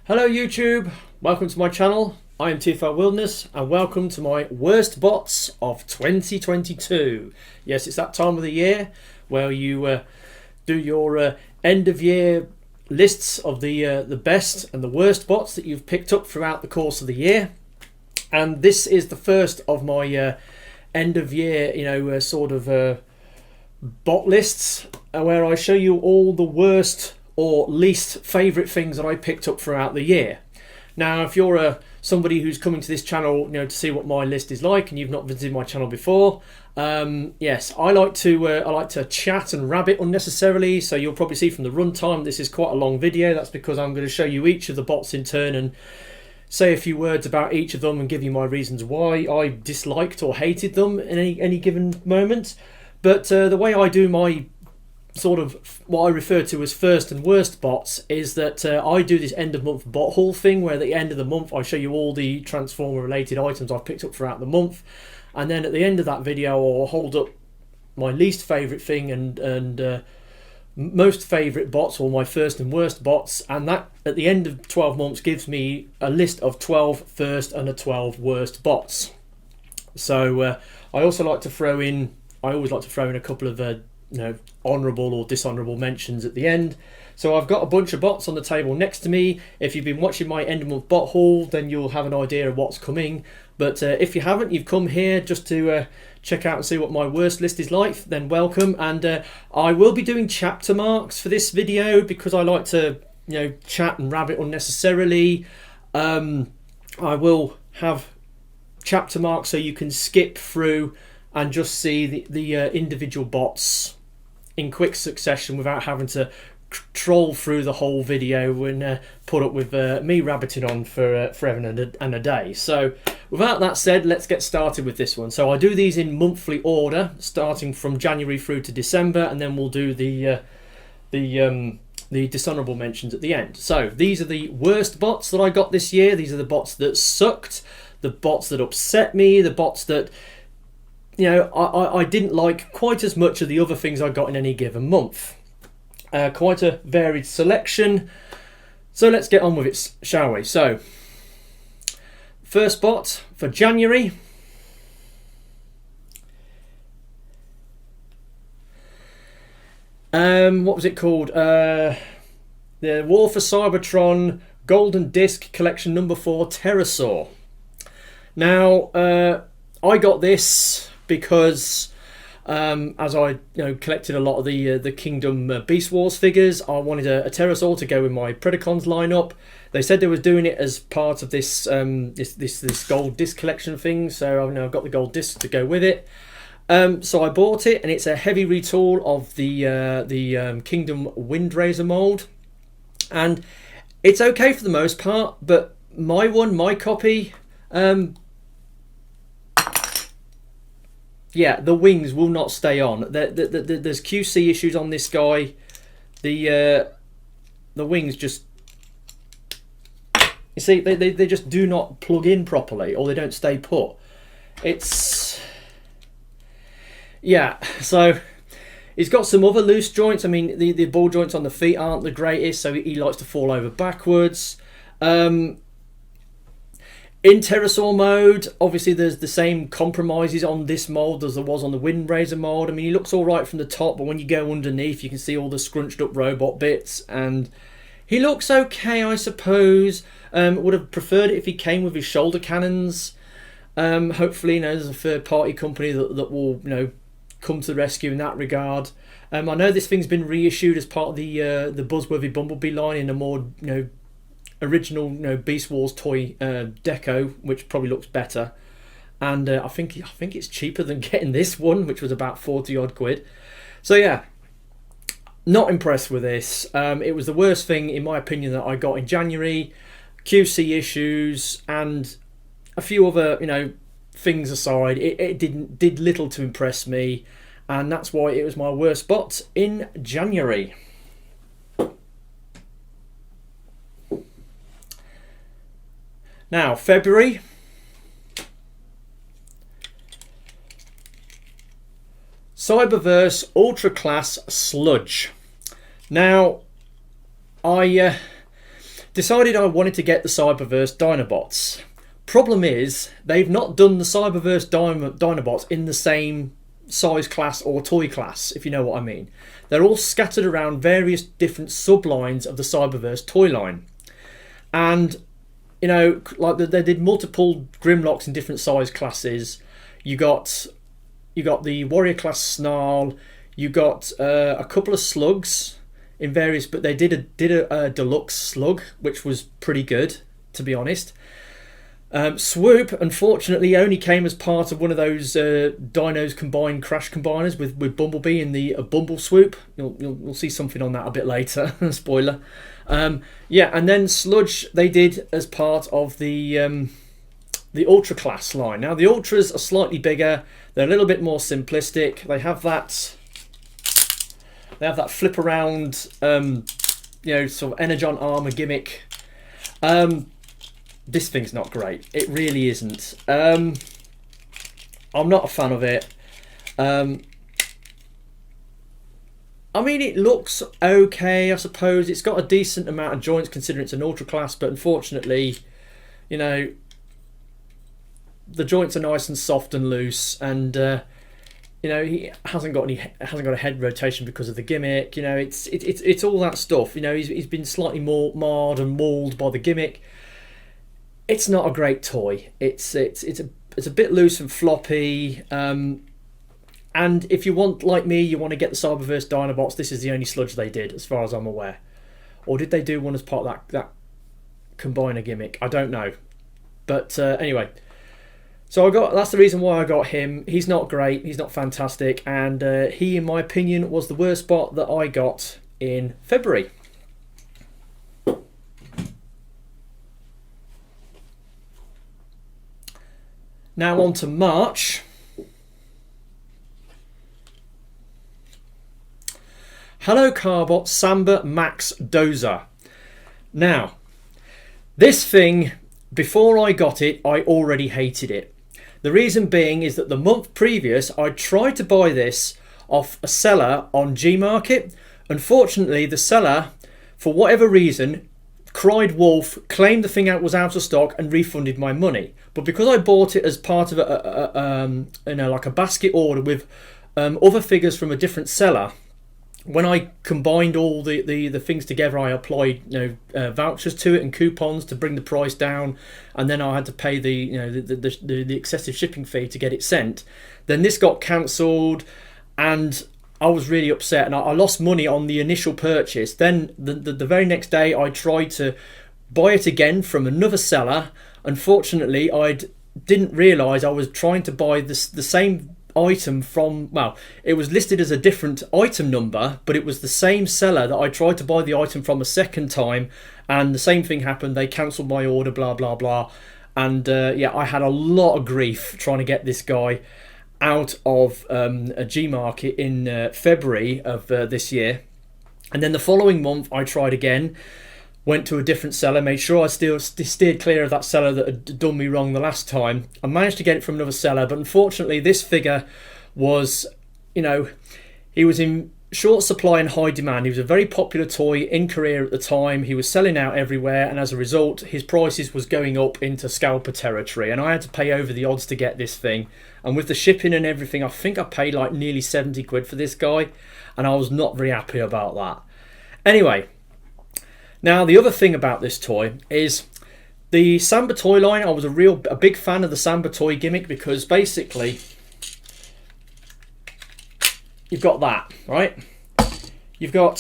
Hello YouTube, welcome to my channel. I am TFL Wilderness and welcome to my worst bots of 2022. Yes, it's that time of the year where you do your end of year lists of the best and the worst bots that you've picked up throughout the course of the year. And this is the first of my end of year, bot lists where I show you all the worst or least favourite things that I picked up throughout the year. Now, if you're somebody who's coming to this channel, to see what my list is like, and you've not visited my channel before, yes, I like to chat and rabbit unnecessarily. So you'll probably see from the runtime this is quite a long video. That's because I'm going to show you each of the bots in turn and say a few words about each of them and give you my reasons why I disliked or hated them in any given moment. But the way I do my sort of what I refer to as first and worst bots is that I do this end of month bot haul thing where at the end of the month I show you all the Transformer related items I've picked up throughout the month, and then at the end of that video I'll hold up my least favourite thing and most favourite bots, or my first and worst bots, and that at the end of 12 months gives me a list of 12 first and 12 worst bots. So I also like to throw in, I always like to throw in a couple of honourable or dishonourable mentions at the end. So I've got a bunch of bots on the table next to me. If you've been watching my end of month bot haul, then you'll have an idea of what's coming. But if you haven't, you've come here just to check out and see what my worst list is like, then welcome. And I will be doing chapter marks for this video because I like to chat and rabbit unnecessarily. I will have chapter marks so you can skip through and just see the individual bots in quick succession without having to troll through the whole video and put up with me rabbiting on for forever and a day. So without that said, let's get started with this one. So I do these in monthly order, starting from January through to December, and then we'll do the dishonourable mentions at the end. So these are the worst bots that I got this year. These are the bots that sucked, the bots that upset me, the bots that I didn't like quite as much of the other things I got in any given month. Quite a varied selection. So let's get on with it, shall we? So, first bot for January. What was it called? The War for Cybertron Golden Disc Collection number 4 Terrorsaur. Now, I got this because as I collected a lot of the Kingdom Beast Wars figures, I wanted a Terrorsaur to go with my Predacons lineup. They said they were doing it as part of this this gold disc collection thing, so I've got the gold disc to go with it. So I bought it, and it's a heavy retool of the Kingdom Windraiser mold, and it's okay for the most part. But my copy. Yeah, the wings will not stay on. There's QC issues on this guy. The wings just, you see, they just do not plug in properly, or they don't stay put. Yeah, so he's got some other loose joints. I mean, the ball joints on the feet aren't the greatest, so he likes to fall over backwards. In Terrorsaur mode, obviously there's the same compromises on this mould as there was on the Windraiser mould. I mean, he looks alright from the top, but when you go underneath you can see all the scrunched up robot bits, and he looks okay, I suppose. Would have preferred it if he came with his shoulder cannons. Hopefully, there's a third party company that will come to the rescue in that regard. I know this thing's been reissued as part of the Buzzworthy Bumblebee line in a more original Beast Wars toy deco, which probably looks better, and I think it's cheaper than getting this one, which was about 40 odd quid. So yeah, not impressed with this. It was the worst thing in my opinion that I got in January. QC issues and a few other things aside, it did little to impress me, and that's why it was my worst bot in January. Now, February. Cyberverse Ultra Class Sludge. Now, decided I wanted to get the Cyberverse Dinobots. Problem is, they've not done the Cyberverse Dinobots in the same size class or toy class, if you know what I mean. They're all scattered around various different sublines of the Cyberverse toy line. And, you know, like they did multiple Grimlocks in different size classes. You got the Warrior class Snarl. You got a couple of Slugs in various, but they did a Deluxe Slug, which was pretty good, to be honest. Swoop, unfortunately, only came as part of one of those Dinos combined crash combiners with Bumblebee in the Bumbleswoop. You'll see something on that a bit later. Spoiler. Yeah, and then Sludge they did as part of the Ultra class line. Now the Ultras are slightly bigger. They're a little bit more simplistic. They have that flip around, you know, sort of Energon armor gimmick. This thing's not great. It really isn't. I'm not a fan of it. I mean, it looks okay, I suppose. It's got a decent amount of joints considering it's an ultra class, but unfortunately, you know, the joints are nice and soft and loose, and you know, he hasn't got a head rotation because of the gimmick. You know, it's all that stuff. You know, he's been slightly more marred and mauled by the gimmick. It's not a great toy. It's a bit loose and floppy. And if you want, like me, you want to get the Cyberverse Dinobots, this is the only Sludge they did, as far as I'm aware. Or did they do one as part of that combiner gimmick? I don't know. But anyway, so that's the reason why I got him. He's not great. He's not fantastic, and he, in my opinion, was the worst bot that I got in February. Now on to March. Hello Carbot, Samba, Max, Dozer. Now, this thing, before I got it, I already hated it. The reason being is that the month previous, I tried to buy this off a seller on Gmarket. Unfortunately, the seller, for whatever reason, cried wolf, claimed the thing was out of stock, and refunded my money. But because I bought it as part of like a basket order with other figures from a different seller, when I combined all the things together, I applied vouchers to it and coupons to bring the price down, and then I had to pay the excessive shipping fee to get it sent. Then this got cancelled, and I was really upset, and I lost money on the initial purchase. Then the very next day, I tried to buy it again from another seller. Unfortunately, I didn't realise I was trying to buy the same item from, well, it was listed as a different item number, but it was the same seller that I tried to buy the item from a second time, and the same thing happened. They cancelled my order, blah blah blah, and yeah, I had a lot of grief trying to get this guy out of a Gmarket in February of this year. And then the following month I tried again, went to a different seller, made sure I still steered clear of that seller that had done me wrong the last time. I managed to get it from another seller, but unfortunately this figure was, you know, he was in short supply and high demand. He was a very popular toy in Korea at the time. He was selling out everywhere, and as a result his prices was going up into scalper territory, and I had to pay over the odds to get this thing. And with the shipping and everything, I think I paid like nearly 70 quid for this guy, and I was not very happy about that. Anyway, now the other thing about this toy is the Samba toy line. I was a big fan of the Samba toy gimmick, because basically you've got that, right? You've got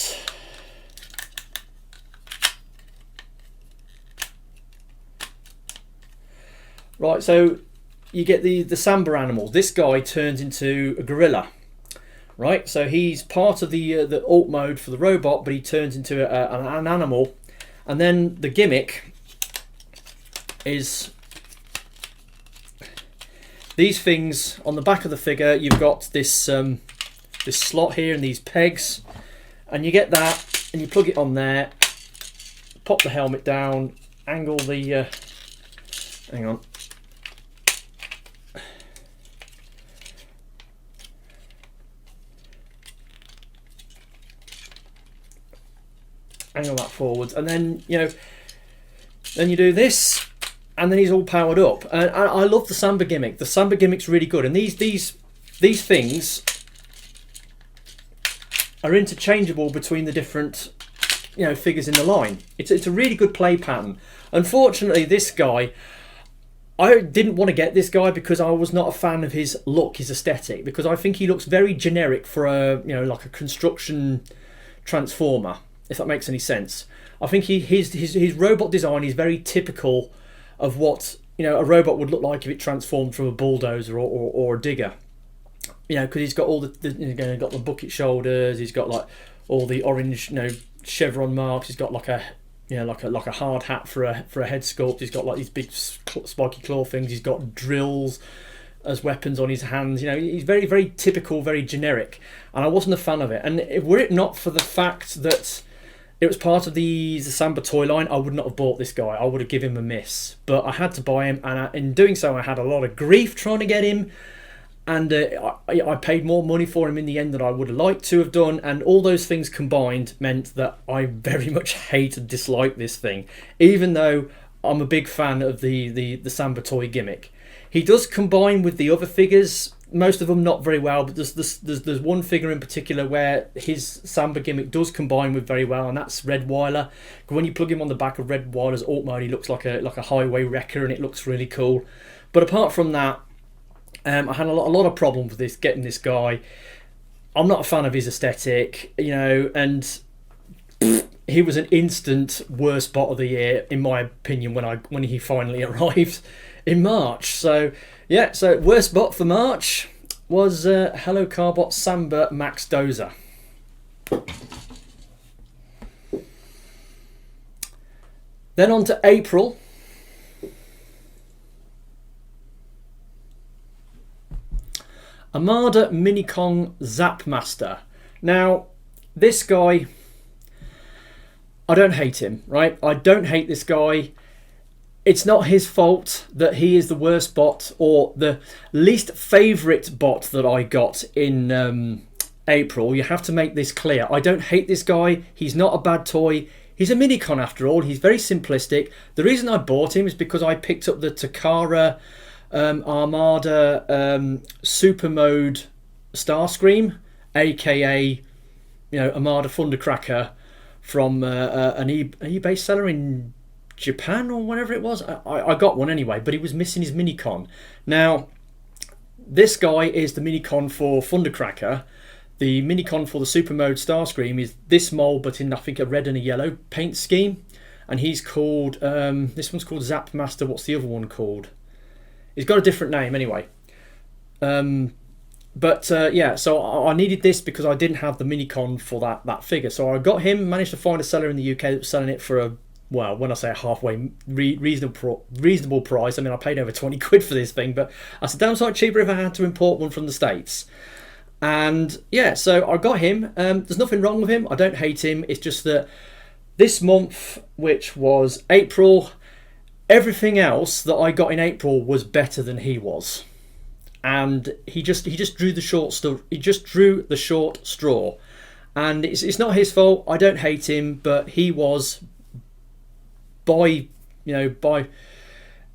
so you get the Samba animals. This guy turns into a gorilla, right? So he's part of the alt mode for the robot, but he turns into an animal. And then the gimmick is these things on the back of the figure. You've got this this slot here and these pegs, and you get that, and you plug it on there, pop the helmet down, angle the hang on. Angle that forwards, and then, you know, Then you do this, and then he's all powered up. And I love the Samba gimmick. The Samba gimmick's really good, and these things are interchangeable between the different, you know, figures in the line. It's a really good play pattern. Unfortunately, this guy, I didn't want to get this guy because I was not a fan of his look, his aesthetic, because I think he looks very generic for a, you know, like a construction transformer, if that makes any sense. I think his robot design is very typical of what, you know, a robot would look like if it transformed from a bulldozer or a digger. You know, because he's got all the you know, got the bucket shoulders, he's got like all the orange, you know, chevron marks. He's got like a, you know, like a hard hat for a head sculpt. He's got like these big spiky claw things. He's got drills as weapons on his hands. You know, he's very, very typical, very generic, and I wasn't a fan of it. And were it not for the fact that it was part of the Samba toy line, I would not have bought this guy. I would have given him a miss. But I had to buy him, and in doing so, I had a lot of grief trying to get him. And I paid more money for him in the end than I would have liked to have done. And all those things combined meant that I very much hate and dislike this thing. Even though I'm a big fan of the Samba toy gimmick. He does combine with the other figures. Most of them not very well, but there's one figure in particular where his Samba gimmick does combine with very well, and that's Red Wyler. When you plug him on the back of Red Wyler's alt mode, he looks like a highway wrecker, and it looks really cool. But apart from that, I had a lot of problems with this, getting this guy. I'm not a fan of his aesthetic, you know, and he was an instant worst bot of the year, in my opinion, when he finally arrived in March. So yeah, so worst bot for March was Hello Carbot Samba Max Dozer. Then on to April. Armada Minicon Zapmaster. Now, this guy, I don't hate him, right? I don't hate this guy. It's not his fault that he is the worst bot or the least favourite bot that I got in April. You have to make this clear. I don't hate this guy. He's not a bad toy. He's a Minicon after all. He's very simplistic. The reason I bought him is because I picked up the Takara Armada Super Mode Starscream, aka, you know, Armada Thundercracker from an eBay seller in Japan or whatever it was. I got one anyway, but he was missing his Minicon. Now, this guy is the Minicon for Thundercracker. The Minicon for the Super Mode Starscream is this mold, but in I think a red and a yellow paint scheme, and he's called this one's called Zapmaster. What's the other one called? He's got a different name anyway. Yeah, so I needed this because I didn't have the Minicon for that figure. So I got him, managed to find a seller in the UK that was selling it for a, well, when I say a halfway reasonable price, I mean I paid over 20 quid for this thing, but that's a damn sight cheaper if I had to import one from the States. And yeah, so I got him. There's nothing wrong with him. I don't hate him. It's just that this month, which was April, everything else that I got in April was better than he was, and he just drew the short straw, and it's not his fault. I don't hate him, but he was by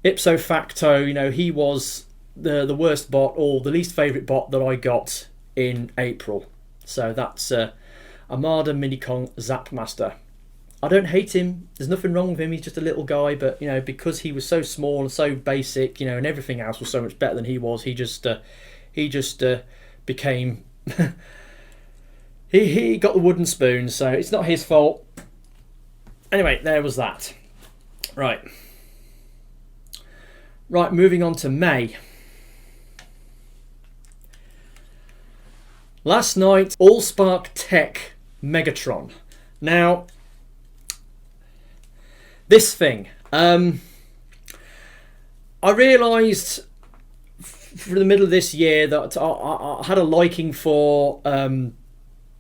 ipso facto, you know, he was the worst bot or the least favourite bot that I got in April. So that's Armada Minicon Zapmaster. I don't hate him. There's nothing wrong with him. He's just a little guy, but you know, because he was so small and so basic, you know, and everything else was so much better than he was, he just became he got the wooden spoon. So it's not his fault. Anyway, there was that. Right, moving on to May. Last night, Allspark Tech Megatron. Now, this thing, I realised through the middle of this year that I had a liking for, you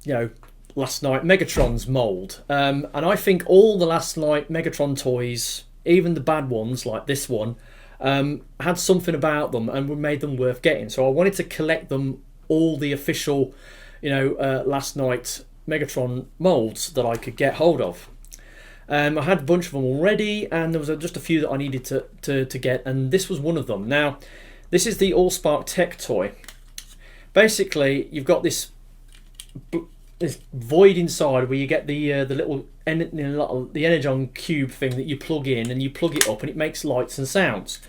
know, Last Night Megatron's mould. And I think all the Last Night Megatron toys, even the bad ones like this one, had something about them and made them worth getting. So I wanted to collect them, all the official, you know, Last Night Megatron moulds that I could get hold of. I had a bunch of them already, and there was just a few that I needed to get, and this was one of them. Now, this is the Allspark Tech toy. Basically, you've got this void inside where you get the little the Energon cube thing that you plug in, and you plug it up, and it makes lights and sounds.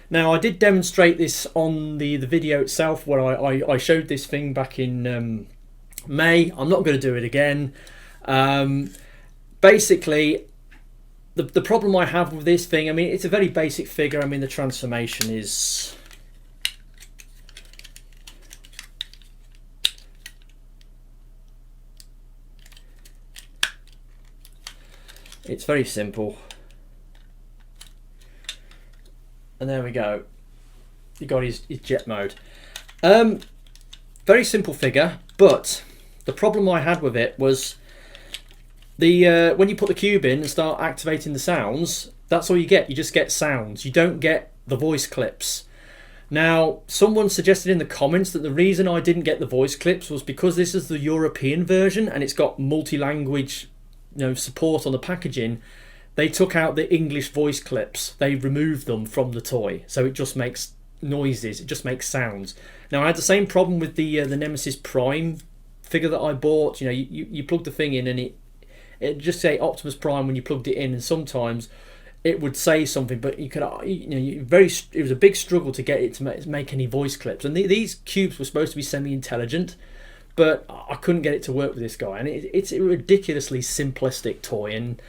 Now, I did demonstrate this on the video itself, where I showed this thing back in May. I'm not going to do it again. Basically, the problem I have with this thing, I mean, it's a very basic figure. I mean, the transformation is... It's very simple. And there we go. You got his jet mode. Very simple figure, but the problem I had with it was when you put the cube in and start activating the sounds, that's all you get. You just get sounds. You don't get the voice clips. Now, someone suggested in the comments that the reason I didn't get the voice clips was because this is the European version and it's got multi-language, support on the packaging. They took out the English voice clips. They removed them from the toy, so it just makes noises. It just makes sounds. Now, I had the same problem with the Nemesis Prime figure that I bought. You plug the thing in and it just say Optimus Prime when you plugged it in, and sometimes it would say something, but you could it was a big struggle to get it to make any voice clips. And these cubes were supposed to be semi-intelligent, but I couldn't get it to work with this guy, and it's a ridiculously simplistic toy, and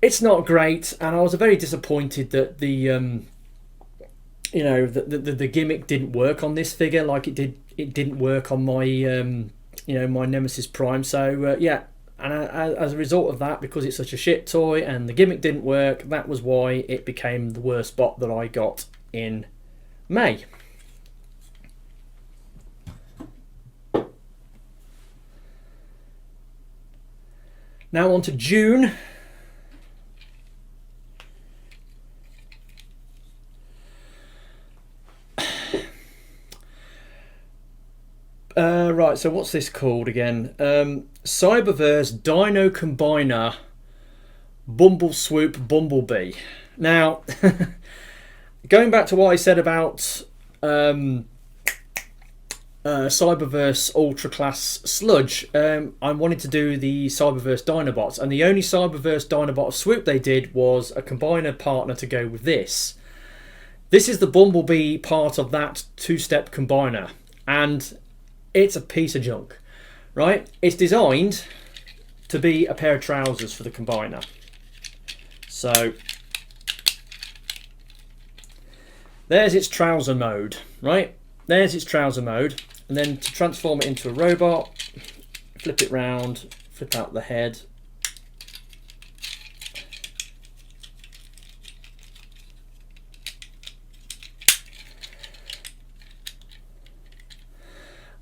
it's not great. And I was very disappointed that the gimmick didn't work on this figure like it did. It didn't work on my my Nemesis Prime. So yeah, and as a result of that, because it's such a shit toy and the gimmick didn't work, that was why it became the worst bot that I got in May. Now on to June. Right, so what's this called again? Cyberverse Dino Combiner Bumbleswoop Bumblebee. Now, going back to what I said about Cyberverse Ultra Class Sludge, I wanted to do the Cyberverse Dinobots, and the only Cyberverse Dinobot swoop they did was a combiner partner to go with this. This is the Bumblebee part of that two-step combiner, and it's a piece of junk, right? It's designed to be a pair of trousers for the combiner. So there's its trouser mode, right? There's its trouser mode. And then to transform it into a robot, flip it round, flip out the head.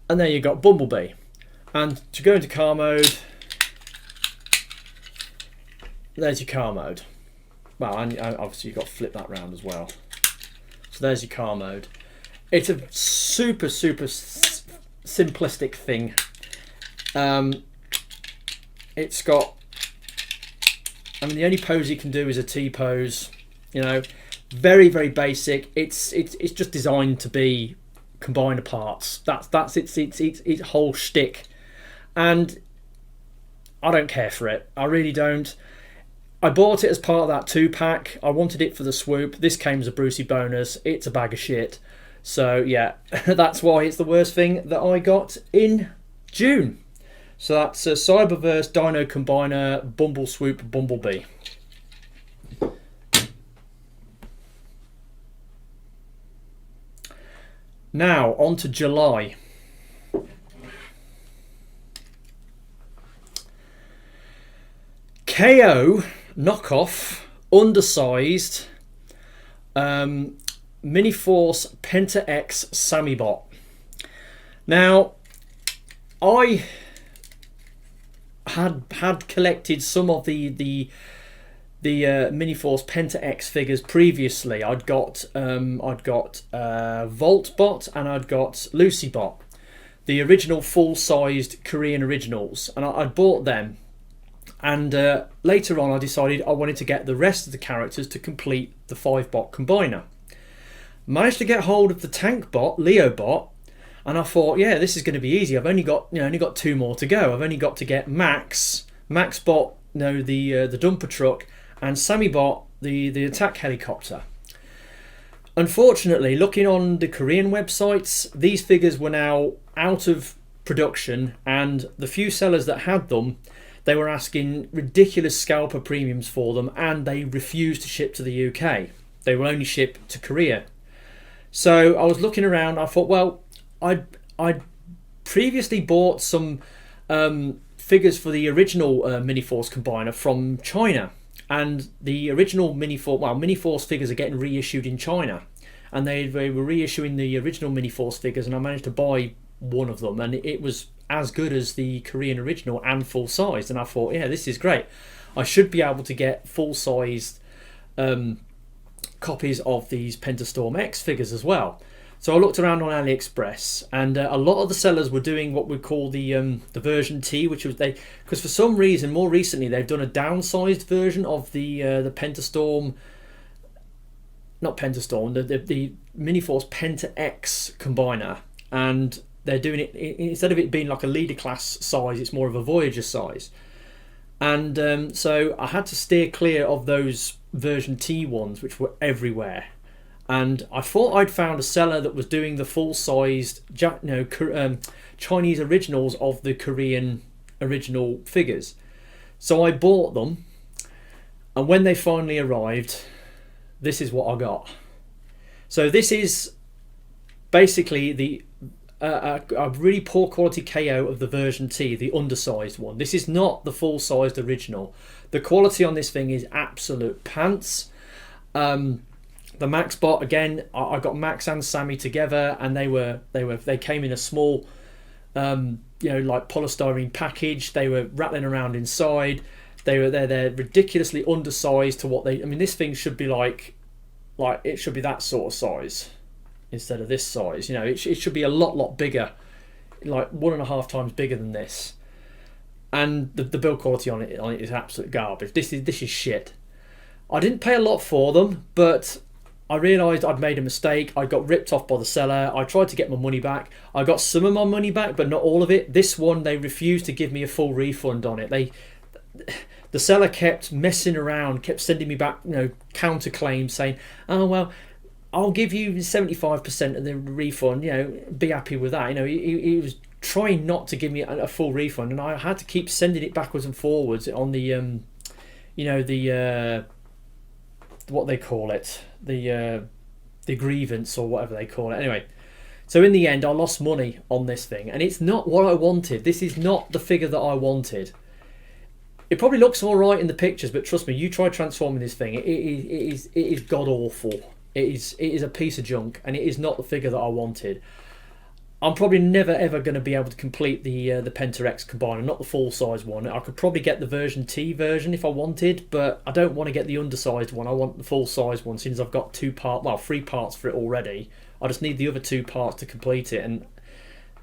And there you got Bumblebee. And to go into car mode, there's your car mode. Well, and obviously you've got to flip that round as well. So there's your car mode. It's a super simplistic thing. It's got, I mean, the only pose you can do is a T pose. Very basic. It's just designed to be combiner parts. That's its whole shtick, and I don't care for it. I really don't. I bought it as part of that 2-pack. I wanted it for the swoop. This came as a Brucey bonus. It's a bag of shit. So yeah, that's why it's the worst thing that I got in June. So that's a Cyberverse Dino Combiner Bumbleswoop Bumblebee. Now on to July. KO knockoff undersized Miniforce Penta X Sammybot. Now, I had collected some of the Miniforce Penta X figures previously. I'd got Voltbot and I'd got Lucybot, the original full-sized Korean originals, and I'd bought them. And later on I decided I wanted to get the rest of the characters to complete the 5-bot combiner. Managed to get hold of the tank bot, Leobot, and I thought, yeah, this is going to be easy. I've only got 2 more to go. I've only got to get Maxbot, the dumper truck, and Sammybot, the attack helicopter. Unfortunately, looking on the Korean websites, these figures were now out of production, and the few sellers that had them, they were asking ridiculous scalper premiums for them, and they refused to ship to the UK. They will only ship to Korea. So I was looking around. I thought, well, I'd previously bought some figures for the original Miniforce combiner from China, and the original Miniforce figures are getting reissued in China, and they were reissuing the original Miniforce figures, and I managed to buy one of them, and it was as good as the Korean original and full size. And I thought, yeah, this is great. I should be able to get full sized copies of these Pentastorm X figures as well. So I looked around on AliExpress, and a lot of the sellers were doing what we call the version T, which was because for some reason more recently they've done a downsized version of the Pentastorm, not Pentastorm, the Miniforce Penta X combiner, and they're doing it instead of it being like a leader class size, it's more of a Voyager size. And so I had to steer clear of those version T ones, which were everywhere. And I thought I'd found a seller that was doing the full-sized Chinese originals of the Korean original figures. So I bought them, and when they finally arrived, this is what I got. So this is basically a really poor quality KO of the version T, the undersized one. This is not the full-sized original. The quality on this thing is absolute pants. The Maxbot, again, I got Max and Sammy together, and they came in a small like polystyrene package. They were rattling around inside. They're ridiculously undersized to what this thing should be like it should be that sort of size instead of this size. It should be a lot bigger, like 1.5 times bigger than this. And the build quality on it is absolute garbage. This is shit. I didn't pay a lot for them, but I realised I'd made a mistake. I got ripped off by the seller. I tried to get my money back. I got some of my money back, but not all of it. This one, they refused to give me a full refund on it. The seller kept messing around, kept sending me back, counterclaims saying, "Oh well, I'll give you 75% of the refund. Be happy with that." He was trying not to give me a full refund, and I had to keep sending it backwards and forwards on the what they call it, the grievance or whatever they call it. Anyway, so in the end I lost money on this thing, and it's not what I wanted. This is not the figure that I wanted. It probably looks all right in the pictures, but trust me, you try transforming this thing, it is god awful. It is a piece of junk, and it is not the figure that I wanted. I'm probably never ever going to be able to complete the Penta X combiner, not the full size one. I could probably get the version T version if I wanted, but I don't want to get the undersized one. I want the full size one, since I've got 3 parts for it already. I just need the other 2 parts to complete it, and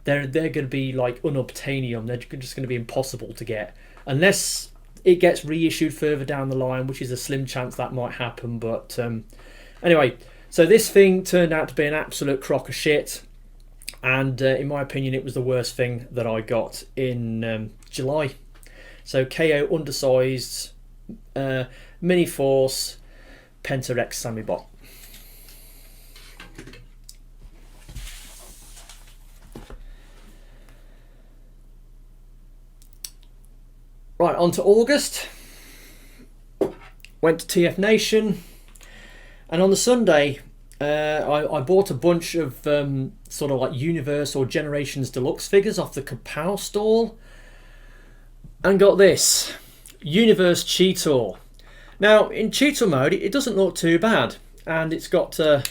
they're going to be like unobtainium. They're just going to be impossible to get unless it gets reissued further down the line, which is a slim chance that might happen. But anyway, so this thing turned out to be an absolute crock of shit. And in my opinion, it was the worst thing that I got in July. So KO undersized Miniforce Penta X Sammybot. Right, on to August. Went to TF Nation, and on the Sunday I bought a bunch of sort of like Universe or Generations Deluxe figures off the Kapow stall, and got this Universe Cheetor. Now in Cheetor mode it doesn't look too bad, and it's got like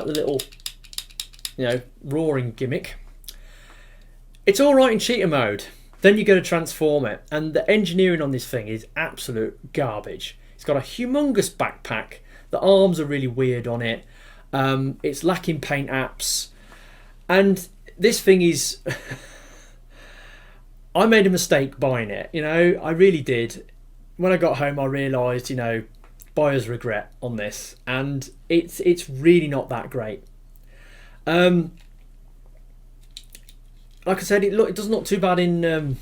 the little roaring gimmick. It's alright in Cheetor mode. Then you go to transform it, and the engineering on this thing is absolute garbage. It's got a humongous backpack. The arms are really weird on it. It's lacking paint apps. And this thing is... I made a mistake buying it. You know, I really did. When I got home, I realised, you know, buyer's regret on this, and it's really not that great. Like I said, it doesn't look too bad in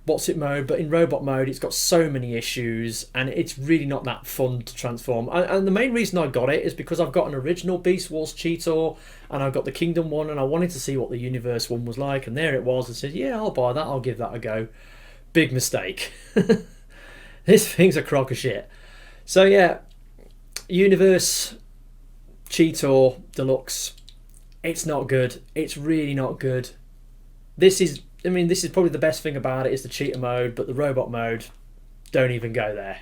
what's it mode, but in robot mode it's got so many issues and it's really not that fun to transform. And the main reason I got it is because I've got an original Beast Wars Cheetor and I've got the Kingdom one, and I wanted to see what the Universe one was like, and there it was. I said, yeah, I'll buy that, I'll give that a go. Big mistake. This thing's a crock of shit. So yeah, Universe Cheetor Deluxe, it's not good. It's really not good. This is probably the best thing about it is the cheater mode, but the robot mode, don't even go there.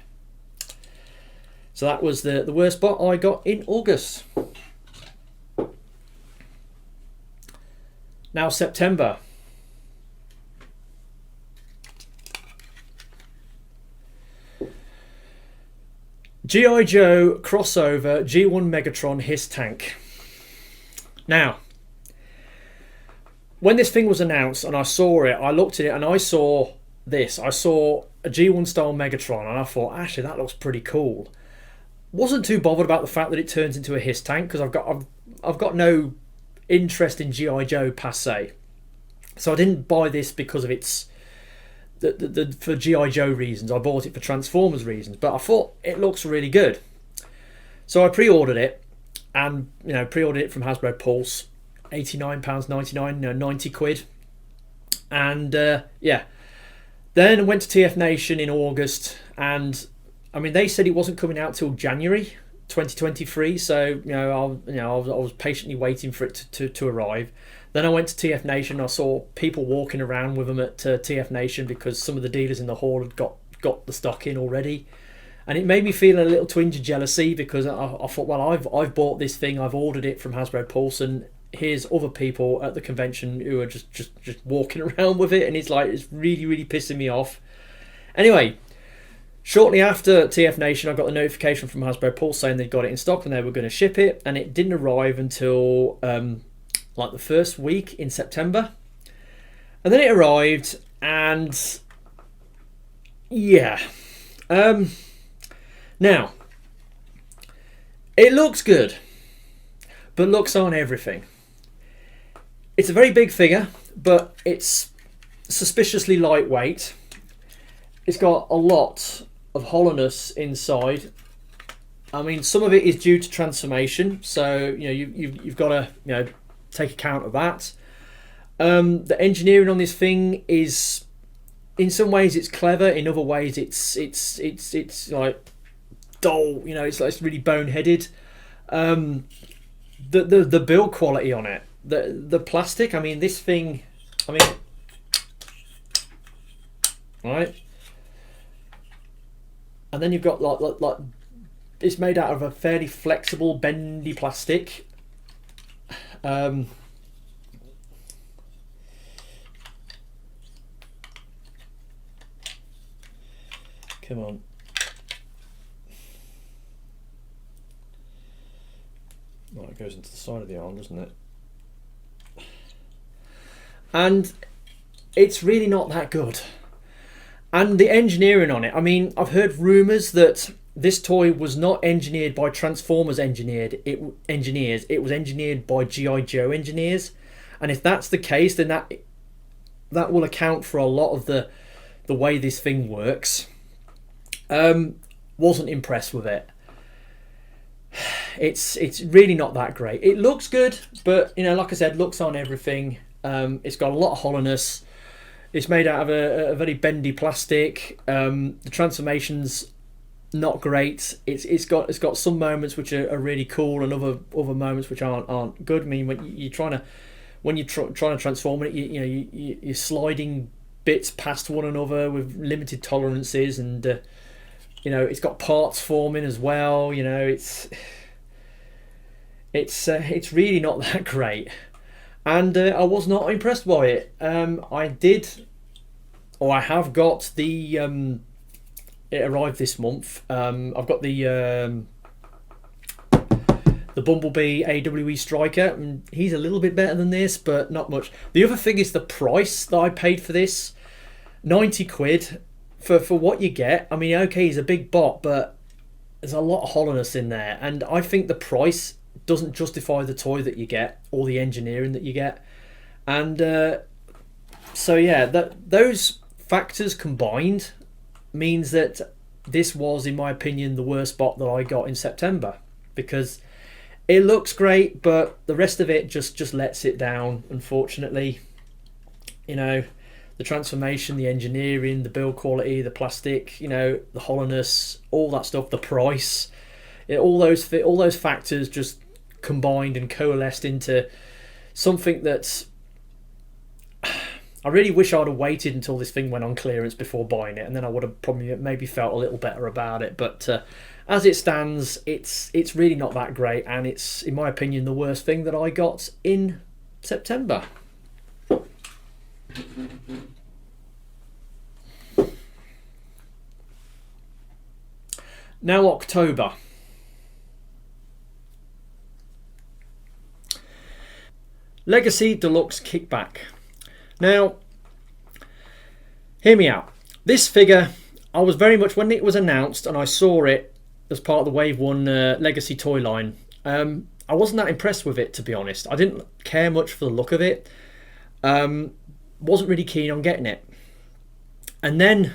So that was the worst bot I got in August. Now September. G.I.Joe crossover G1 Megatron H.I.S.S tank. Now, when this thing was announced and I saw it, I looked at it and I saw this. I saw a G1 style Megatron and I thought, actually, that looks pretty cool. Wasn't too bothered about the fact that it turns into a H.I.S.S tank, because I've got no interest in G.I.Joe per se. So I didn't buy this because of its for G.I.Joe reasons. I bought it for Transformers reasons, but I thought it looks really good. So I pre-ordered it, and you know, pre-ordered it from Hasbro Pulse, £89.99, 90 quid. And yeah, then I went to TF Nation in August, and I mean, they said it wasn't coming out till January 2023. So I was patiently waiting for it to arrive. Then I went to TF Nation. I saw people walking around with them at TF Nation because some of the dealers in the hall had got the stock in already, and it made me feel a little twinge of jealousy, because I thought, well, I've bought this thing, I've ordered it from Hasbro Pulse, and here's other people at the convention who are just walking around with it, and it's really pissing me off. Anyway, shortly after TF Nation, I got the notification from Hasbro Pulse saying they'd got it in stock and they were going to ship it, and it didn't arrive until like the first week in September. And then it arrived, and yeah. Now, it looks good, but looks aren't everything. It's a very big figure, but it's suspiciously lightweight. It's got a lot of hollowness inside. I mean, some of it is due to transformation, so you've got to take account of that. The engineering on this thing is, in some ways, it's clever. In other ways, it's like dull. It's really boneheaded. The build quality on it, the plastic. I mean, this thing. I mean, right. And then you've got like it's made out of a fairly flexible, bendy plastic. Come on. Well, it goes into the side of the arm, doesn't it? And it's really not that good. And the engineering on it, I mean, I've heard rumours that this toy was not engineered by Transformers engineers. It was engineered by G.I. Joe engineers. And if that's the case, then that will account for a lot of the way this thing works. Wasn't impressed with it. It's really not that great. It looks good, but like I said, looks aren't everything. It's got a lot of hollowness. It's made out of a very bendy plastic. The transformation's not great. It's got some moments which are really cool, and other moments which aren't good. I mean, when you're trying to transform it, you're sliding bits past one another with limited tolerances, and it's got parts forming as well. It's really not that great. And I was not impressed by it. I have got the. It arrived this month. I've got the Bumblebee AWE Striker, and he's a little bit better than this, but not much. The other thing is the price that I paid for this. 90 quid for what you get. I mean, okay, he's a big bot, but there's a lot of hollowness in there, and I think the price doesn't justify the toy that you get or the engineering that you get. And so yeah, those factors combined means that this was, in my opinion, the worst bot that I got in September, because it looks great, but the rest of it just lets it down, unfortunately. You know, the transformation, the engineering, the build quality, the plastic, you know, the hollowness, all that stuff, the price, all those factors just combined and coalesced into something that's... I really wish I'd have waited until this thing went on clearance before buying it, and then I would have probably maybe felt a little better about it. But as it stands, it's really not that great, and it's, in my opinion, the worst thing that I got in September. Now October. Legacy Deluxe Kickback. Now, hear me out. This figure, I was very much, when it was announced and I saw it as part of the Wave 1 Legacy toy line, I wasn't that impressed with it, to be honest. I didn't care much for the look of it. Wasn't really keen on getting it. And then,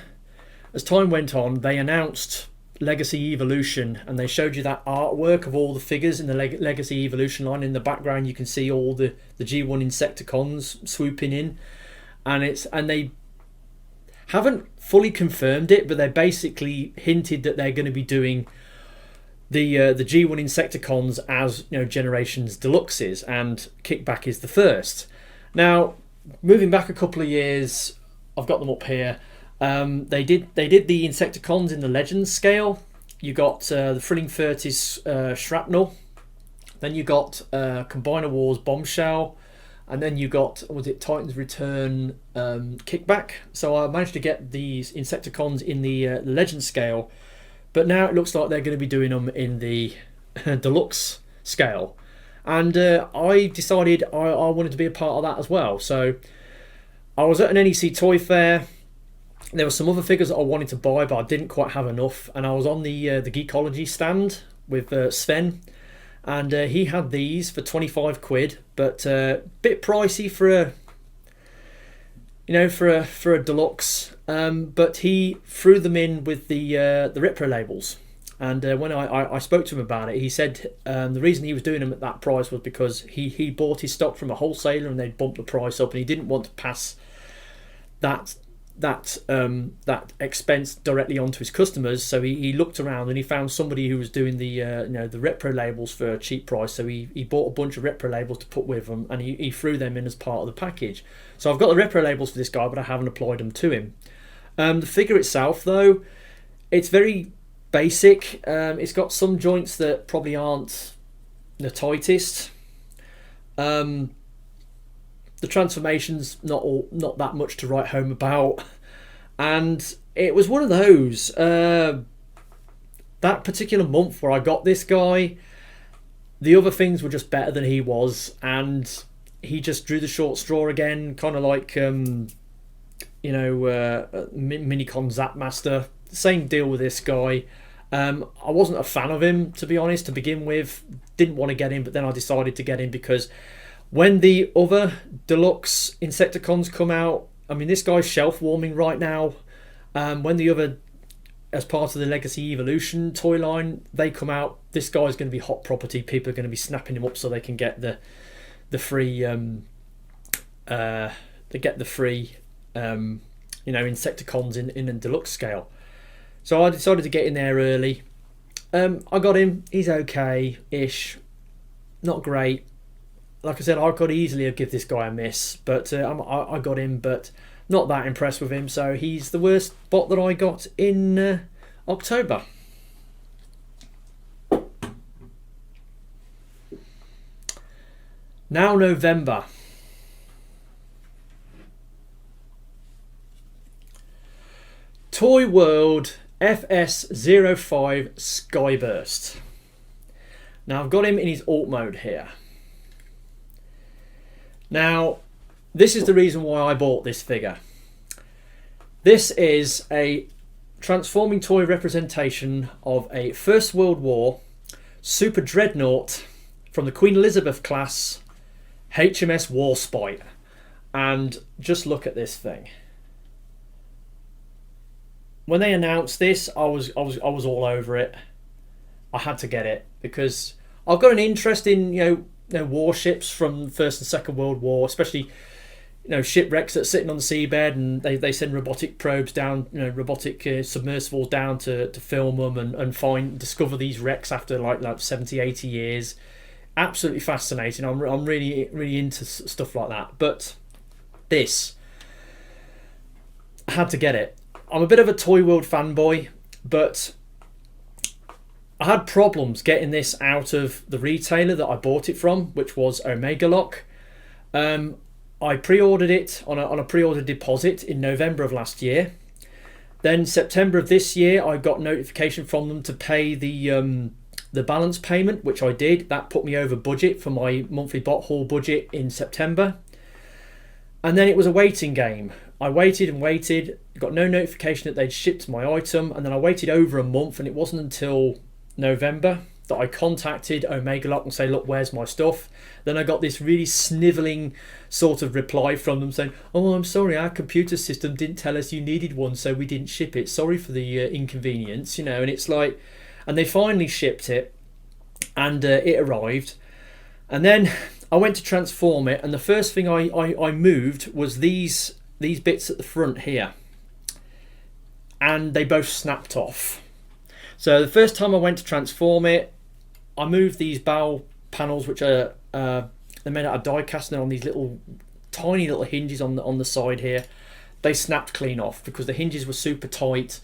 as time went on, they announced Legacy Evolution, and they showed you that artwork of all the figures in the Legacy Evolution line. In the background you can see all the G1 Insecticons swooping in, and they haven't fully confirmed it, but they basically hinted that they're going to be doing the G1 Insecticons as, you know, Generations Deluxes, and Kickback is the first. Now, moving back a couple of years, I've got them up here. They did the Insecticons in the Legends scale. You got the Thrilling 30s Shrapnel, then you got Combiner Wars Bombshell, and then you got, was it Titan's Return Kickback. So I managed to get these Insecticons in the Legends scale, but now it looks like they're going to be doing them in the Deluxe scale. And I decided I wanted to be a part of that as well. So I was at an NEC Toy Fair. There were some other figures that I wanted to buy, but I didn't quite have enough. And I was on the Geekology stand with Sven, and he had these for 25 quid, but a bit pricey for a, you know, for a deluxe. But he threw them in with the Repro labels. And when I spoke to him about it, he said the reason he was doing them at that price was because he bought his stock from a wholesaler and they'd bumped the price up, and he didn't want to pass that expense directly onto his customers. So he looked around and he found somebody who was doing the you know, the Repro labels for a cheap price. So he bought a bunch of Repro labels to put with them, and he threw them in as part of the package. So I've got the Repro labels for this guy, but I haven't applied them to him. The figure itself, though, it's very basic. It's got some joints that probably aren't the tightest. The transformation's not that much to write home about, and it was one of those that particular month where I got this guy, the other things were just better than he was, and he just drew the short straw again, kind of like you know, Minicon Zapmaster. Same deal with this guy. I wasn't a fan of him, to be honest, to begin with. Didn't want to get him, but then I decided to get him because when the other Deluxe Insecticons come out, I mean, this guy's shelf warming right now. When the other, as part of the Legacy Evolution toy line, they come out, this guy's going to be hot property. People are going to be snapping him up so they can get the free you know, Insecticons in a Deluxe scale. So I decided to get in there early. I got him. He's okay-ish, not great. Like I said, I could easily have given this guy a miss, but I got him, but not that impressed with him. So he's the worst bot that I got in October. Now November. Toyworld FS05 Skyburst. Now I've got him in his alt mode here. Now, this is the reason why I bought this figure. This is a transforming toy representation of a First World War super dreadnought from the Queen Elizabeth class HMS Warspite. And just look at this thing. When they announced this, I was all over it. I had to get it because I've got an interest in warships from First and Second World War, especially shipwrecks that are sitting on the seabed, and they send robotic probes down, robotic submersibles down to film them and discover these wrecks after like 70, 80 years. Absolutely fascinating. I'm really into stuff like that. But this, I had to get it. I'm a bit of a Toyworld fanboy, but I had problems getting this out of the retailer that I bought it from, which was Omega Lock. I pre-ordered it on a pre-order deposit in November of last year. Then September of this year, I got notification from them to pay the balance payment, which I did. That put me over budget for my monthly bot haul budget in September. And then it was a waiting game. I waited and waited, got no notification that they'd shipped my item, and then I waited over a month, and it wasn't until November that I contacted Omega Lock and say, look, where's my stuff? Then I got this really snivelling sort of reply from them saying, oh, I'm sorry, our computer system didn't tell us you needed one, so we didn't ship it. Sorry for the inconvenience, and it's like, and they finally shipped it, and it arrived. And then I went to transform it, and the first thing I moved was these bits at the front here, and they both snapped off. So the first time I went to transform it, I moved these bow panels, which are they're made out of die casting on these tiny little hinges on the side here. They snapped clean off because the hinges were super tight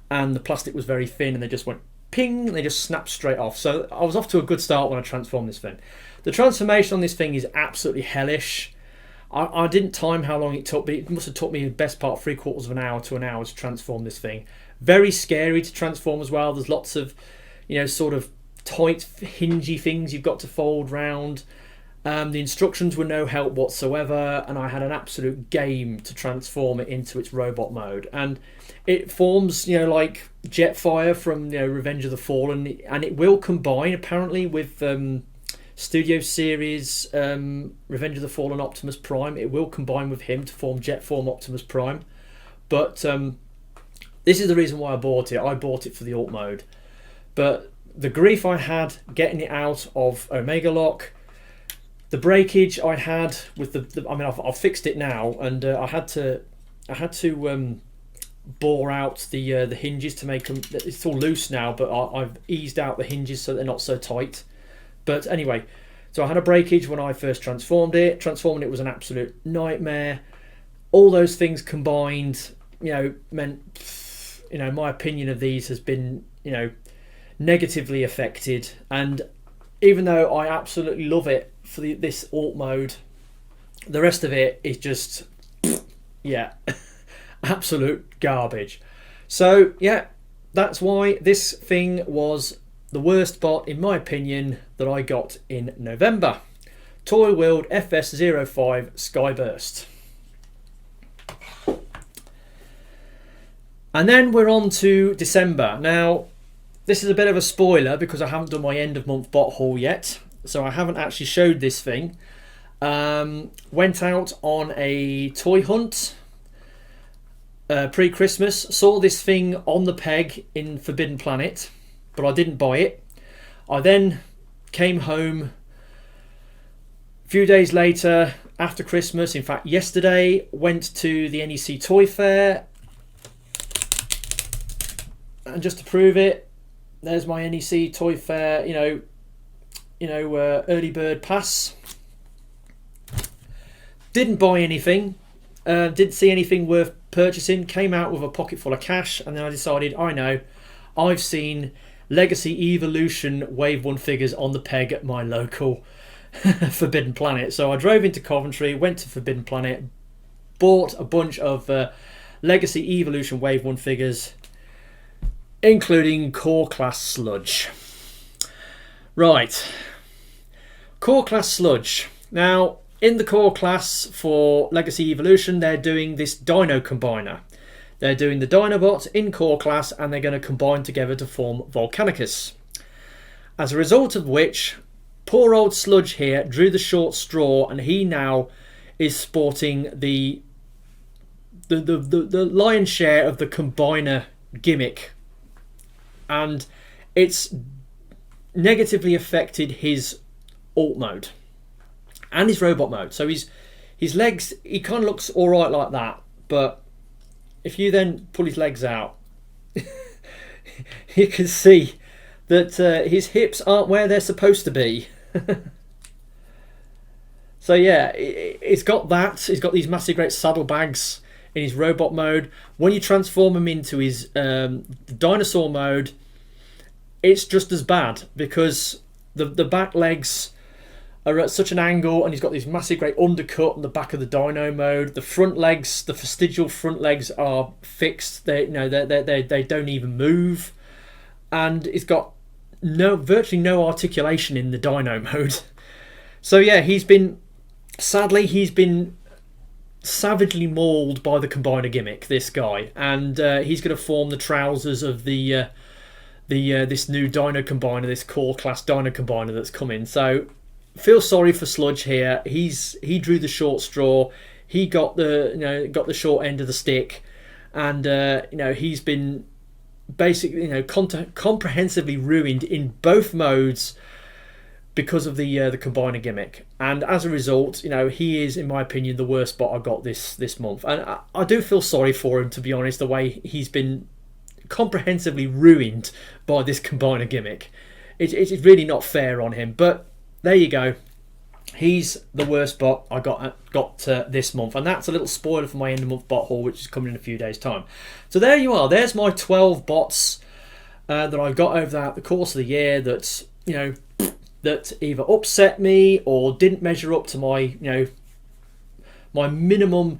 and the plastic was very thin, and they just went ping, and they just snapped straight off. So I was off to a good start when I transformed this thing. The transformation on this thing is absolutely hellish. I didn't time how long it took, but it must have took me the best part of 3/4 of an hour to an hour to transform this thing. Very scary to transform as well. There's lots of, sort of tight, hingy things you've got to fold round. The instructions were no help whatsoever, and I had an absolute game to transform it into its robot mode. And it forms, like Jetfire from Revenge of the Fallen, and it will combine apparently with Studio Series Revenge of the Fallen Optimus Prime. It will combine with him to form Jet Form Optimus Prime. But this is the reason why I bought it. I bought it for the alt mode. But the grief I had getting it out of Omega Lock, the breakage I had with I've fixed it now, and I had to bore out the hinges to make them. It's all loose now, but I've eased out the hinges so they're not so tight. But anyway, so I had a breakage when I first transformed it. Transforming it was an absolute nightmare. All those things combined, meant, my opinion of these has been, negatively affected. And even though I absolutely love it for this alt mode, the rest of it is just, absolute garbage. So, that's why this thing was the worst bot, in my opinion, that I got in November. Toyworld FS05 Skyburst. And then we're on to December. Now, this is a bit of a spoiler because I haven't done my end of month bot haul yet, so I haven't actually showed this thing. Went out on a toy hunt pre-Christmas, saw this thing on the peg in Forbidden Planet, but I didn't buy it. I then came home a few days later after Christmas, in fact yesterday, went to the NEC Toy Fair, and just to prove it, there's my NEC Toy Fair, early bird pass. Didn't buy anything, didn't see anything worth purchasing, came out with a pocket full of cash, and then I decided, I've seen Legacy Evolution Wave 1 figures on the peg at my local Forbidden Planet. So I drove into Coventry, went to Forbidden Planet, bought a bunch of Legacy Evolution Wave 1 figures, including Core Class Sludge. Right, Core Class Sludge. Now, in the Core Class for Legacy Evolution, they're doing this Dino Combiner. They're doing the Dinobot in core class, and they're going to combine together to form Volcanicus. As a result of which, poor old Sludge here drew the short straw, and he now is sporting the lion's share of the combiner gimmick, and it's negatively affected his alt mode and his robot mode. So his legs, he kind of looks all right like that, but if you then pull his legs out, you can see that his hips aren't where they're supposed to be. So yeah, it's got that. He's got these massive great saddlebags in his robot mode. When you transform him into his dinosaur mode, it's just as bad, because the back legs are at such an angle, and he's got this massive great undercut on the back of the dino mode. The front legs, the vestigial front legs, are fixed. They don't even move, and he's got virtually no articulation in the dino mode. So yeah, he's been savagely mauled by the combiner gimmick, this guy, and he's going to form the trousers of this new Dino Combiner, this core class Dino Combiner that's coming. So feel sorry for Sludge here. He drew the short straw. He got the short end of the stick, and he's been basically comprehensively ruined in both modes because of the combiner gimmick. And as a result, he is, in my opinion, the worst bot I got this month. And I do feel sorry for him, to be honest, the way he's been comprehensively ruined by this combiner gimmick. It's really not fair on him, but there you go. He's the worst bot I got this month, and that's a little spoiler for my end of month bot haul, which is coming in a few days' time. So there you are. There's my 12 bots that I've got over the course of the year that that either upset me or didn't measure up to my my minimum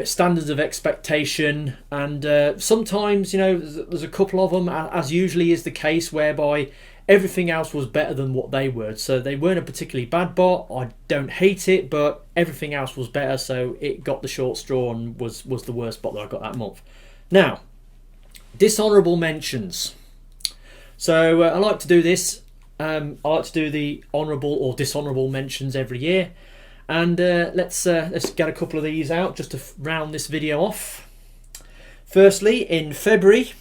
standards of expectation. And sometimes there's a couple of them, as usually is the case, whereby everything else was better than what they were. So they weren't a particularly bad bot. I don't hate it, but everything else was better, so it got the short straw and was the worst bot that I got that month. Now, dishonourable mentions. So I like to do this. I like to do the honourable or dishonourable mentions every year, and let's get a couple of these out just to round this video off. Firstly, in February,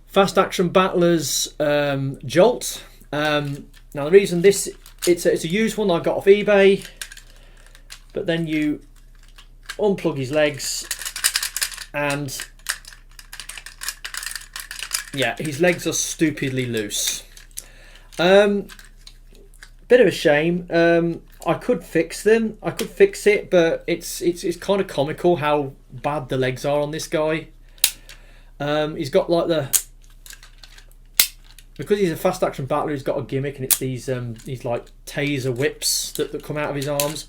Fast Action Battlers Jolt. Now the reason it's a used one that I got off eBay, but then you unplug his legs, and yeah, his legs are stupidly loose. Bit of a shame. I could fix them. I could fix it, but it's kind of comical how bad the legs are on this guy. He's got like because he's a fast action battler, he's got a gimmick, and it's these like taser whips that come out of his arms.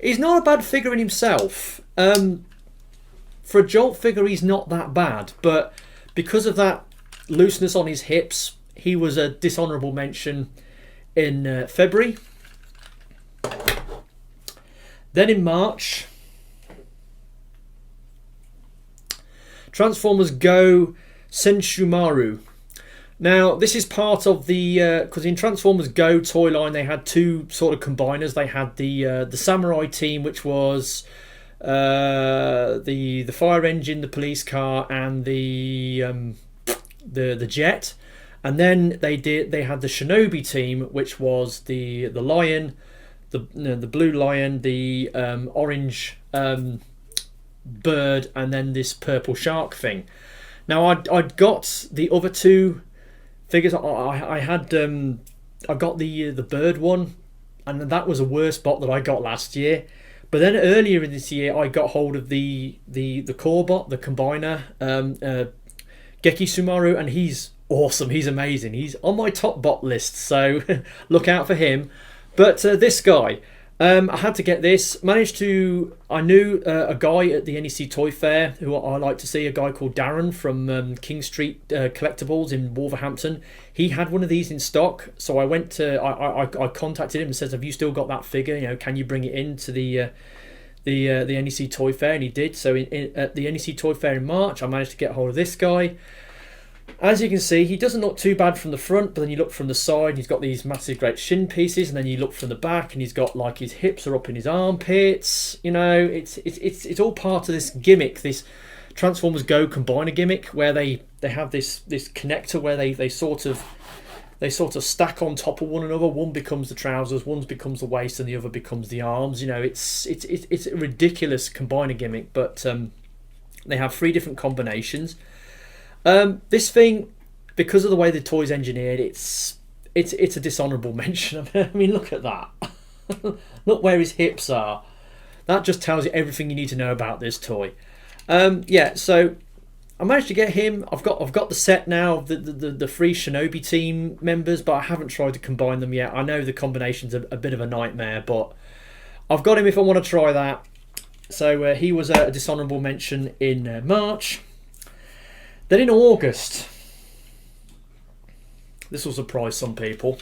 He's not a bad figure in himself. For a Jolt figure, he's not that bad, but because of that looseness on his hips, he was a dishonourable mention in February. Then in March, Transformers Go Sensui Maru. Now this is part of the because in Transformers Go toy line they had two sort of combiners. They had the samurai team, which was the fire engine, the police car, and the jet, and then they had the shinobi team, which was the lion, the blue lion, the orange bird, and then this purple shark thing. Now I'd got the other two figures. I got the bird one, and that was a worse bot that I got last year. But then earlier in this year I got hold of the Carbot, the combiner, Geki Sumaru, and he's awesome. He's amazing. He's on my top bot list, so look out for him. But this guy, I had to get this. I knew a guy at the NEC Toy Fair who I like to see, a guy called Darren from King Street Collectibles in Wolverhampton. He had one of these in stock, so I went to I contacted him and said, "Have you still got that figure? Can you bring it in to the the NEC Toy Fair, and he did. So at the NEC Toy Fair in March, I managed to get hold of this guy. As you can see, he doesn't look too bad from the front, but then you look from the side, he's got these massive great shin pieces, and then you look from the back, and he's got like his hips are up in his armpits. You know, it's all part of this gimmick, this Transformers Go Combiner gimmick, where they have this connector where they sort of stack on top of one another. One becomes the trousers, one becomes the waist, and the other becomes the arms. You know, it's a ridiculous combiner gimmick, but they have 3 different combinations. This thing, because of the way the toy's engineered, it's a dishonourable mention. I mean, look at that. Look where his hips are. That just tells you everything you need to know about this toy. Yeah, so I managed to get him. I've got the set now of the 3 Shinobi team members, but I haven't tried to combine them yet. I know the combination's a bit of a nightmare, but I've got him if I want to try that. So he was a dishonourable mention in March. Then in August, this will surprise some people.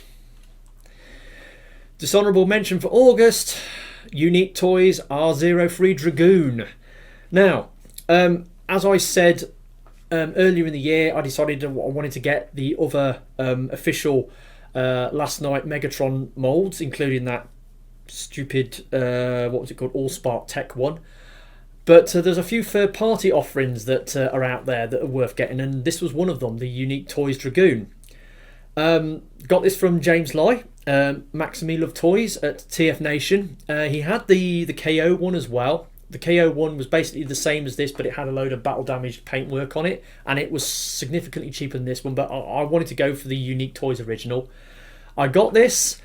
Dishonourable mention for August, Unique Toys R03 Dragoon. Now, as I said earlier in the year, I decided I wanted to get the other official Last Night Megatron moulds, including that stupid, what was it called, Allspark Tech one. But there's a few third-party offerings that are out there that are worth getting, and this was one of them, the Unique Toys Dragoon. Got this from James Lai, Maxime Love Toys at TF Nation. He had the KO one as well. The KO one was basically the same as this, but it had a load of battle damaged paintwork on it, and it was significantly cheaper than this one, but I wanted to go for the Unique Toys original. I got this,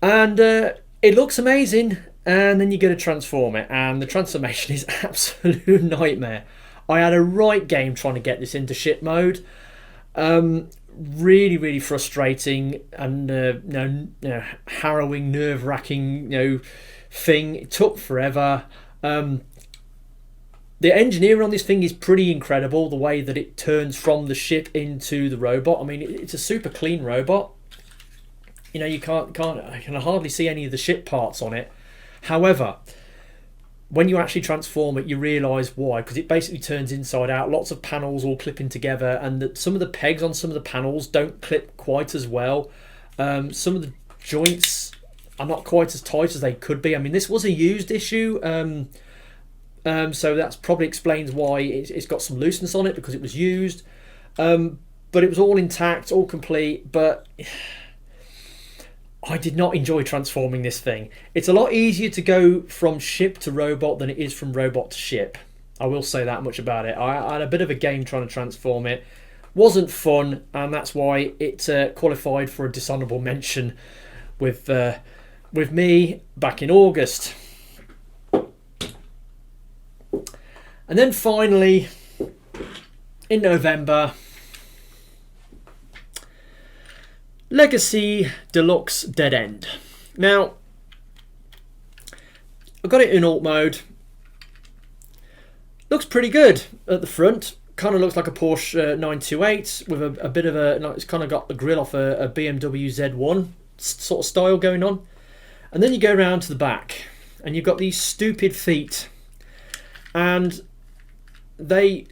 and it looks amazing. And then you get to transform it, and the transformation is absolute nightmare. I had a right game trying to get this into ship mode. Really, really frustrating and harrowing, nerve-wracking, thing. It took forever. The engineering on this thing is pretty incredible. The way that it turns from the ship into the robot. I mean, it's a super clean robot. You know, I can hardly see any of the ship parts on it. However, when you actually transform it, you realise why, because it basically turns inside out, lots of panels all clipping together, and some of the pegs on some of the panels don't clip quite as well. Some of the joints are not quite as tight as they could be. I mean, this was a used issue, so that's probably explains why it's got some looseness on it, because it was used. But it was all intact, all complete, but I did not enjoy transforming this thing. It's a lot easier to go from ship to robot than it is from robot to ship. I will say that much about it. I had a bit of a game trying to transform it. Wasn't fun, and that's why it qualified for a dishonourable mention with me back in August. And then finally, in November, Legacy Deluxe Dead End. Now, I've got it in alt mode. Looks pretty good at the front. Kind of looks like a Porsche 928 with a bit of a... It's kind of got the grille off a BMW Z1 sort of style going on. And then you go around to the back and you've got these stupid feet. And they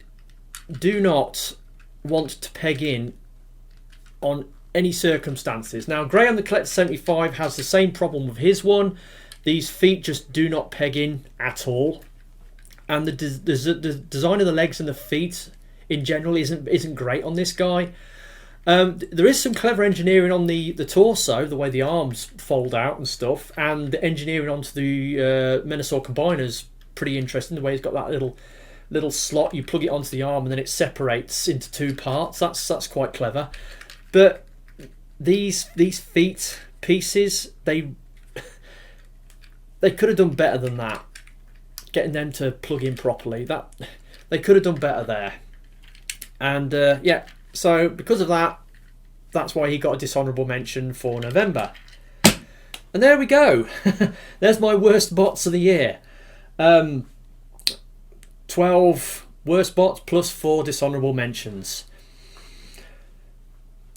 do not want to peg in on any circumstances. Now, Graham the Collector 75 has the same problem with his one. These feet just do not peg in at all, and the design of the legs and the feet in general isn't great on this guy. There is some clever engineering on the torso, the way the arms fold out and stuff, and the engineering onto the Minisaur Combiner's pretty interesting. The way he's got that little slot, you plug it onto the arm and then it separates into 2 parts. That's quite clever. But these feet pieces, they could have done better than that. Getting them to plug in properly, that they could have done better there. And yeah, so because of that, that's why he got a dishonourable mention for November. And there we go. There's my worst bots of the year. 12 worst bots plus 4 dishonourable mentions.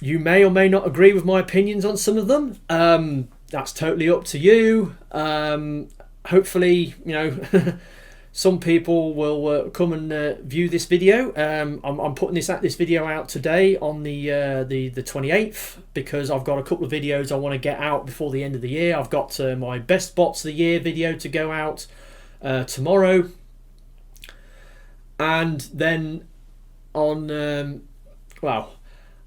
You may or may not agree with my opinions on some of them. That's totally up to you. hopefully, you know, some people will come and view this video. I'm putting this video out today on the 28th because I've got a couple of videos I want to get out before the end of the year. I've got my best bots of the year video to go out tomorrow, and then on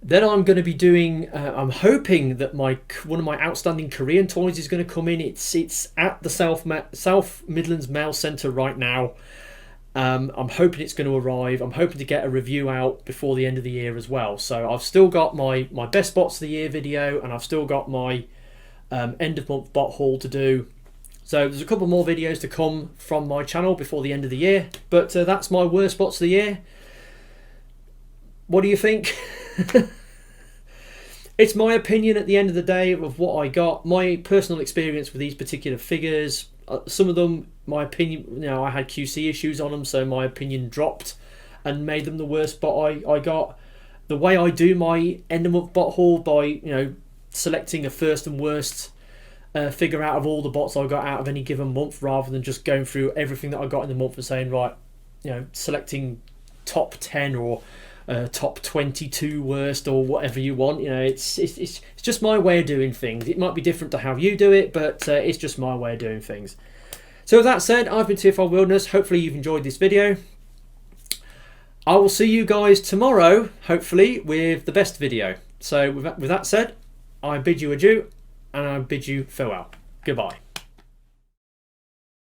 then I'm going to be doing. I'm hoping that one of my outstanding Korean toys is going to come in. It's at the South Midlands Mail Centre right now. I'm hoping it's going to arrive. I'm hoping to get a review out before the end of the year as well. So I've still got my best bots of the year video, and I've still got my end of month bot haul to do. So there's a couple more videos to come from my channel before the end of the year. But that's my worst bots of the year. What do you think? It's my opinion at the end of the day of what I got, my personal experience with these particular figures. Some of them, my opinion, you know, I had QC issues on them, so my opinion dropped and made them the worst bot I got. The way I do my end of month bot haul, by, you know, selecting a first and worst figure out of all the bots I got out of any given month, rather than just going through everything that I got in the month and saying, right, you know, selecting top 10 or top 22 worst or whatever you want. You know, it's just my way of doing things. It might be different to how you do it, but it's just my way of doing things. So with that said, I've been TFL Wilderness. Hopefully you've enjoyed this video. I will see you guys tomorrow, hopefully, with the best video. So with that said, I bid you adieu, and I bid you farewell. Goodbye.